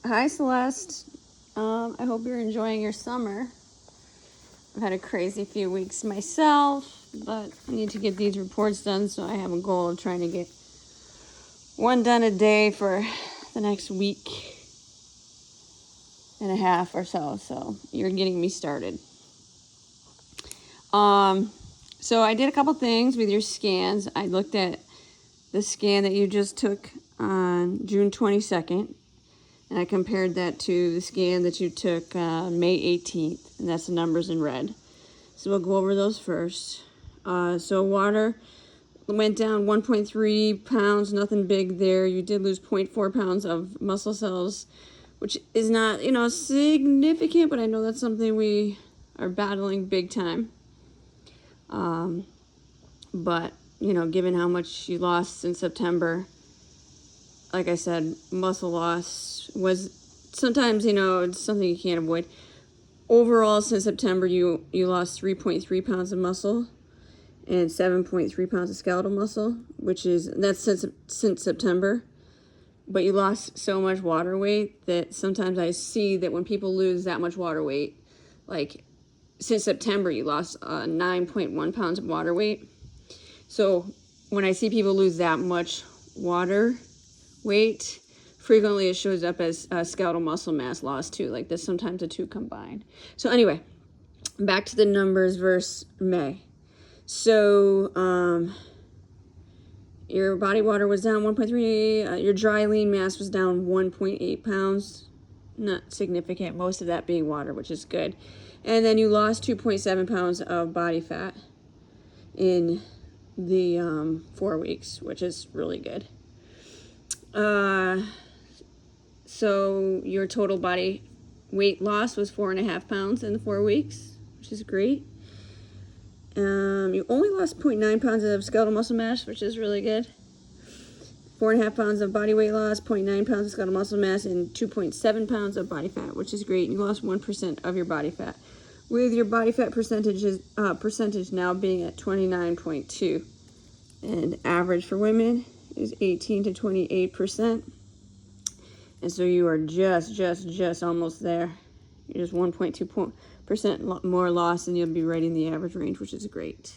Hi, Celeste. I hope you're enjoying your summer. I've had a crazy few weeks myself, but I need to get these reports done, so I have a goal of trying to get one done a day for the next week and a half or so. So you're getting me started. So I did a couple things with your scans. I looked at the scan that you just took on June 22nd. And I compared that to the scan that you took May 18th, and that's the numbers in red. So we'll go over those first. So water went down 1.3 pounds, nothing big there. You did lose 0.4 pounds of muscle cells, which is not, significant, but I know that's something we are battling big time. But, given how much you lost in September, like I said, muscle loss was sometimes, it's something you can't avoid. Overall, since September, you lost 3.3 pounds of muscle and 7.3 pounds of skeletal muscle, that's since September. But you lost so much water weight that sometimes I see that when people lose that much water weight, like since September, you lost 9.1 pounds of water weight. So when I see people lose that much water weight, frequently it shows up as skeletal muscle mass loss too. Like this, sometimes the two combined. So anyway, back to the numbers versus May. So your body water was down 1.3. Your dry lean mass was down 1.8 pounds. Not significant, most of that being water, which is good. And then you lost 2.7 pounds of body fat in the 4 weeks, which is really good. So your total body weight loss was 4.5 pounds in the 4 weeks, which is great. You only lost 0.9 pounds of skeletal muscle mass, which is really good. 4.5 pounds of body weight loss, 0.9 pounds of skeletal muscle mass, and 2.7 pounds of body fat, which is great. You lost 1% of your body fat, with your body fat percentage now being at 29.2, and average for women is 18 to 28%. And so you are just almost there. You're just 1.2% more loss, and you'll be right in the average range, which is great.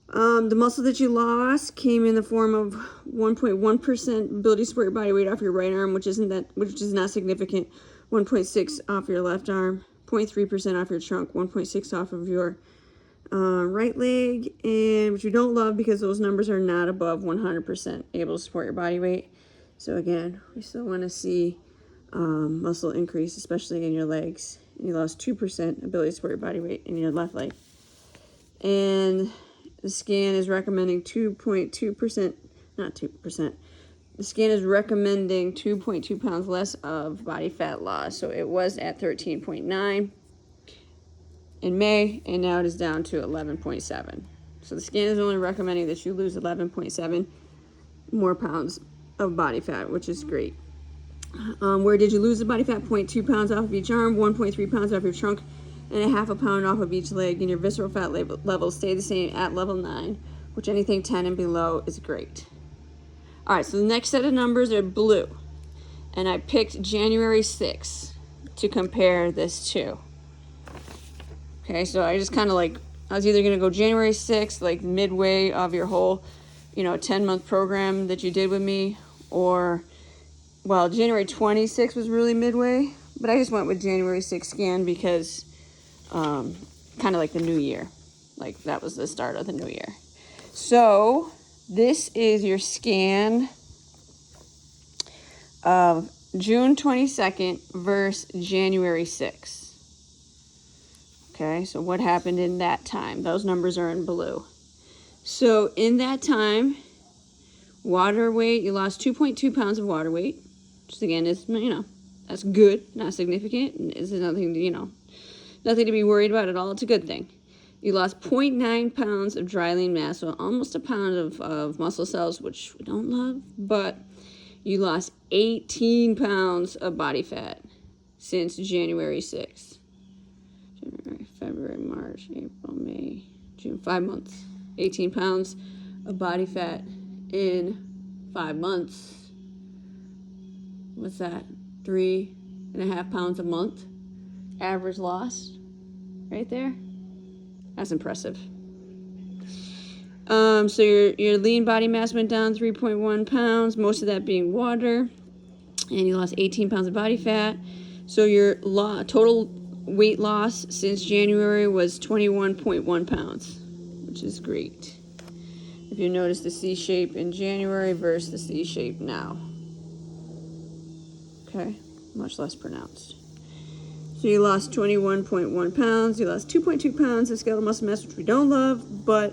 The muscle that you lost came in the form of 1.1% ability to support your body weight off your right arm, which is not significant. 1.6 off your left arm, 0.3% off your trunk, 1.6 off of your right leg, and which you don't love because those numbers are not above 100% able to support your body weight. So again, we still want to see muscle increase, especially in your legs. And you lost 2% ability to support your body weight in your left leg. And the scan is recommending 2.2%, not 2%. The scan is recommending 2.2 pounds less of body fat loss. So it was at 13.9 in May, and now it is down to 11.7. So the scan is only recommending that you lose 11.7 more pounds of body fat, which is great. Where did you lose the body fat? 0.2 pounds off of each arm, 1.3 pounds off your trunk, and a half a pound off of each leg. And your visceral fat levels stay the same at level 9, which anything 10 and below is great. All right, so the next set of numbers are blue. And I picked January 6th to compare this to. Okay, so I just kind of I was either going to go January 6th, like midway of your whole, 10-month program that you did with me, or, January 26th was really midway, but I just went with January 6th scan because kind of like the new year. Like that was the start of the new year. So this is your scan of June 22nd versus January 6th. Okay, so what happened in that time? Those numbers are in blue. So in that time, water weight, you lost 2.2 pounds of water weight, which again is, that's good, not significant. It's nothing to, nothing to be worried about at all. It's a good thing. You lost 0.9 pounds of dry lean mass, so almost a pound of muscle cells, which we don't love, but you lost 18 pounds of body fat since January 6th. January, February, March, April, May, June, 5 months. 18 pounds of body fat in 5 months. What's that? 3.5 pounds a month. Average loss, right there. That's impressive. So your lean body mass went down 3.1 pounds, most of that being water, and you lost 18 pounds of body fat. So your total weight loss since January was 21.1 pounds, which is great. If you notice the C shape in January versus the C shape now. Okay, much less pronounced. So you lost 21.1 pounds. You lost 2.2 pounds of skeletal muscle mass, which we don't love, but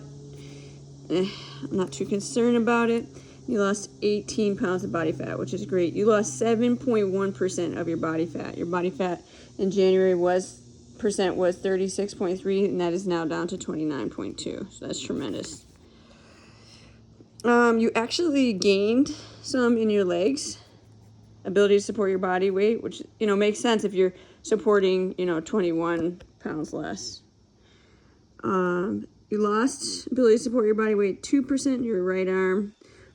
I'm not too concerned about it. You lost 18 pounds of body fat, which is great. You lost 7.1% of your body fat. Your body fat in January was 36.3, and that is now down to 29.2. So that's tremendous. You actually gained some in your legs, ability to support your body weight, which makes sense if you're supporting 21 pounds less. You lost ability to support your body weight 2% in your right arm,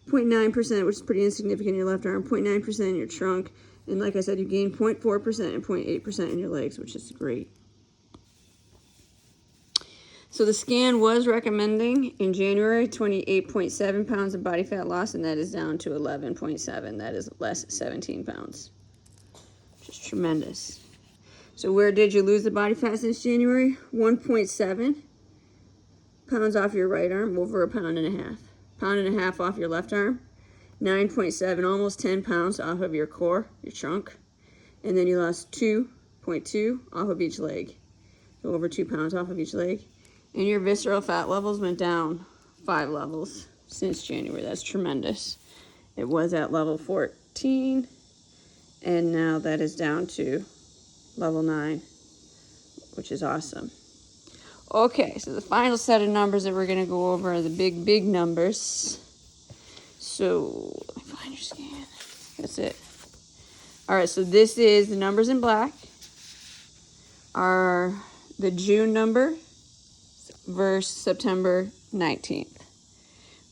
0.9%, which is pretty insignificant in your left arm, 0.9% in your trunk, and like I said, you gained 0.4% and 0.8% in your legs, which is great. So the scan was recommending in January 28.7 pounds of body fat loss, and that is down to 11.7. That is less 17 pounds, which is tremendous. So where did you lose the body fat since January? 1.7 pounds off your right arm, over a pound and a half. Pound and a half off your left arm, 9.7, almost 10 pounds off of your core, your trunk. And then you lost 2.2 off of each leg. So over 2 pounds off of each leg. And your visceral fat levels went down 5 levels since January. That's tremendous. It was at level 14, and now that is down to level 9, which is awesome. Okay, so the final set of numbers that we're going to go over are the big numbers. So, let me find your scan. That's it. All right, so this is the numbers in black are the June number versus September 19th.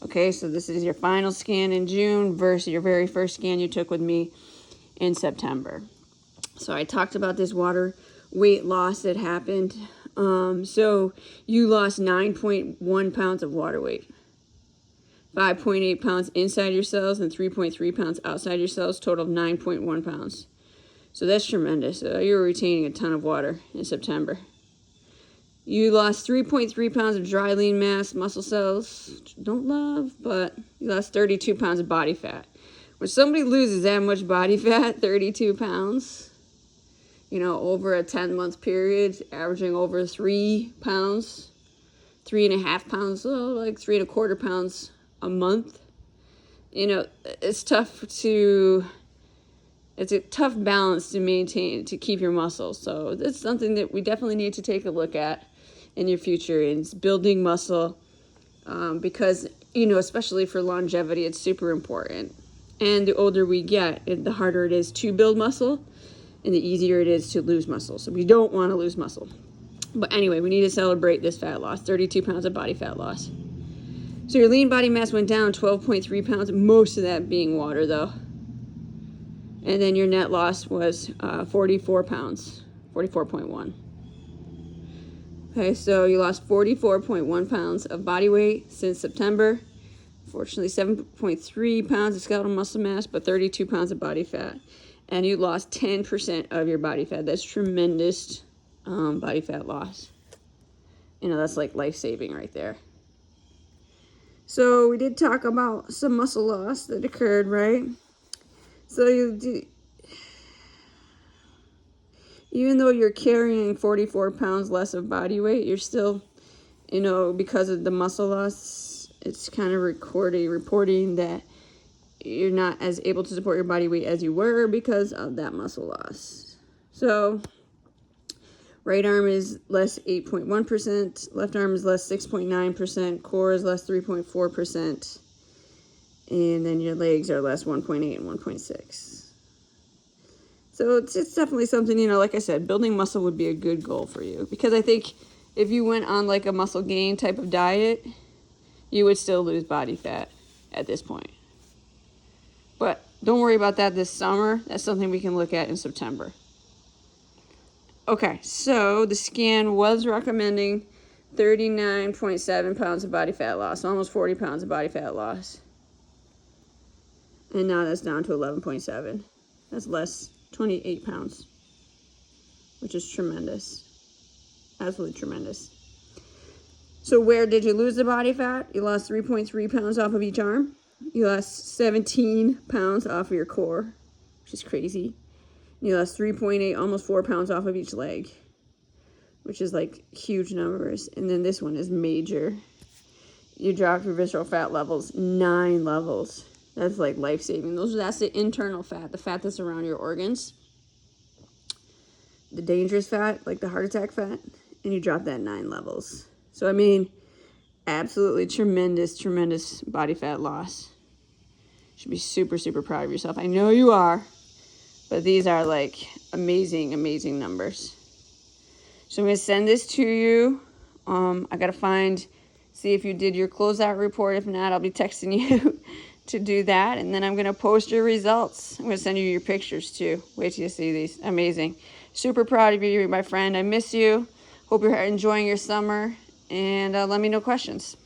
Okay, so this is your final scan in June versus your very first scan you took with me in September. So I talked about this water weight loss that happened. So you lost 9.1 pounds of water weight, 5.8 pounds inside your cells, and 3.3 pounds outside your cells, total of 9.1 pounds. So that's tremendous. You were retaining a ton of water in September. You lost 3.3 pounds of dry lean mass, muscle cells, which I don't love, but you lost 32 pounds of body fat. When somebody loses that much body fat, 32 pounds, over a 10-month period, averaging over 3 pounds, 3.5 pounds, so like 3.25 pounds a month, it's a tough balance to maintain, to keep your muscles. So that's something that we definitely need to take a look at in your future, is building muscle, because, especially for longevity, it's super important. And the older we get, the harder it is to build muscle, and the easier it is to lose muscle. So we don't want to lose muscle. But anyway, we need to celebrate this fat loss, 32 pounds of body fat loss. So your lean body mass went down 12.3 pounds, most of that being water, though. And then your net loss was 44 pounds, 44.1. Okay, so you lost 44.1 pounds of body weight since September. Fortunately, 7.3 pounds of skeletal muscle mass, but 32 pounds of body fat. And you lost 10% of your body fat. That's tremendous body fat loss. That's like life-saving right there. So we did talk about some muscle loss that occurred, right? So even though you're carrying 44 pounds less of body weight, you're still, because of the muscle loss, it's kind of reporting that you're not as able to support your body weight as you were because of that muscle loss. So right arm is less 8.1%, left arm is less 6.9%, core is less 3.4%, and then your legs are less 1.8 and 1.6. So it's definitely something, like I said, building muscle would be a good goal for you, because I think if you went on like a muscle gain type of diet, you would still lose body fat at this point. But don't worry about that this summer. That's something we can look at in September. Okay, so the scan was recommending 39.7 pounds of body fat loss, almost 40 pounds of body fat loss. And now that's down to 11.7. That's less, 28 pounds, which is tremendous. Absolutely tremendous. So where did you lose the body fat? You lost 3.3 pounds off of each arm. You lost 17 pounds off of your core, which is crazy. You lost 3.8, almost 4 pounds off of each leg, which is like huge numbers. And then this one is major. You dropped your visceral fat levels 9 levels. That's like life-saving. That's the internal fat, the fat that's around your organs. The dangerous fat, like the heart attack fat, and you drop that 9 levels. So I mean, absolutely tremendous, tremendous body fat loss. You should be super, super proud of yourself. I know you are. But these are like amazing, amazing numbers. So I'm going to send this to you. I got to see if you did your closeout report. If not, I'll be texting you to do that. And then I'm going to post your results. I'm going to send you your pictures too. Wait till you see these. Amazing. Super proud of you, my friend. I miss you. Hope you're enjoying your summer. And let me know questions.